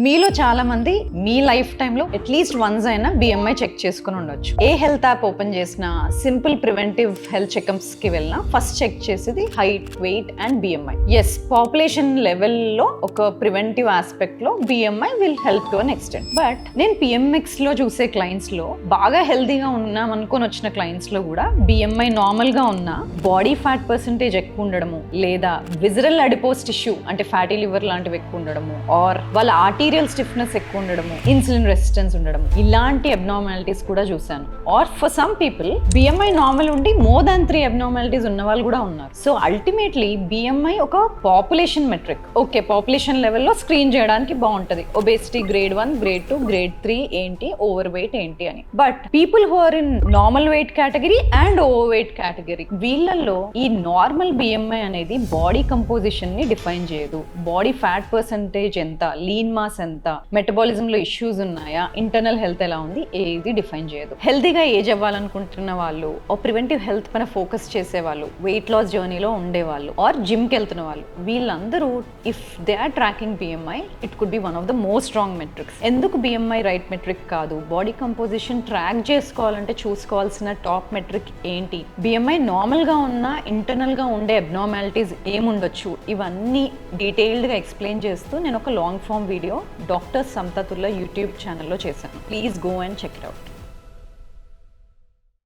మీలో చాలా మంది మీ లైఫ్ టైంలో అట్లీస్ట్ వన్స్ అయినా బిఎంఐ చెక్ చేసుకుని ఉండొచ్చు. ఏ హెల్త్ యాప్ ఓపెన్ చేసినా, సింపుల్ ప్రివెంటివ్ హెల్త్ చెకప్స్ కి వెళ్ళినా ఫస్ట్ చెక్ చేసేది height, weight and BMI. Yes, population లెవెల్లో ఒక ప్రివెంటివ్ ఆస్పెక్ట్ లో BMI will help to an extent. But నేను పిఎంఎక్స్ లో చూసే క్లయింట్స్ లో బాగా హెల్తీగా ఉన్నాం అనుకొని వచ్చిన క్లయింట్స్ లో కూడా బిఎంఐ నార్మల్ గా ఉన్నా బాడీ ఫ్యాట్ పర్సెంటేజ్ ఎక్కువ ఉండడము, లేదా విజరల్ అడిపోస్ టిష్యూ అంటే ఫ్యాటీ లివర్ లాంటివి ఎక్కువ ఉండడము, ఆర్ వాళ్ళ ఆర్టీరియల్ స్టిఫ్నెస్ ఎక్కువ ఉండడము, ఇన్సులిన్ రెసిస్టెన్స్ ఉండడము, ఇలాంటి అబ్నార్మాలిటీస్ కూడా చూశాను. Or for some people BMI normal ఉండి మోర్ దాన్ 3 అబ్నార్మాలిటీస్ ఉన్న వాళ్ళు కూడా ఉన్నారు. సో అల్టిమేట్లీ బిఎంఐ ఒక పాపులేషన్ మెట్రిక్. ఓకే, పాపులేషన్ లెవెల్లో స్క్రీన్ చేయడానికి బాగుంటది, ఒబేసిటీ గ్రేడ్ 1, గ్రేడ్ 2, గ్రేడ్ 3 ఏంటి, ఓవర్ వెయిట్ ఏంటి అని. But people who are in normal weight category and overweight category, వీళ్ళల్లో ఈ నార్మల్ బిఎంఐ అనేది బాడీ కంపోజిషన్ ని డిఫైన్ చేయదు. బాడీ ఫ్యాట్ పర్సెంటేజ్ ఎంత, లీన్ మాస్ ఎంత, మెటబాలిజం లో ఇష్యూస్ ఉన్నాయా, ఇంటర్నల్ హెల్త్ ఎలా ఉంది, ఏది డిఫైన్ చేయదు. హెల్తీగా ఏజ్ అవ్వాలనుకుంటున్న వాళ్ళు, ప్రివెంటివ్ హెల్త్ పైన ఫోకస్ చేసే వాళ్ళు, వెయిట్ లాస్ జర్నీలో ఉండేవాళ్ళు, ఆర్ జిమ్ కి వెళ్తున్న వాళ్ళు, వీళ్ళందరూ if they are tracking BMI, it could be one of the most strong metrics. ఎందుకు బిఎంఐ రైట్ మెట్రిక్ కాదు? బాడీ కంపోజిషన్ ట్రాక్ చేసుకోవాలంటే చూసుకోవాల్సిన టాప్ మెట్రిక్ ఏంటి, బిఎంఐ నార్మల్ గా ఉన్న ఇంటర్నల్ గా ఉండే అబ్నార్మాలిటీస్ ఏముండొచ్చు, ఇవన్నీ డీటెయిల్డ్ గా ఎక్స్ప్లెయిన్ చేస్తూ నేను ఒక లాంగ్ ఫామ్ వీడియో డాక్టర్ సమతాతుల్లా యూట్యూబ్ ఛానల్లో చేశాను. Please go and check it out.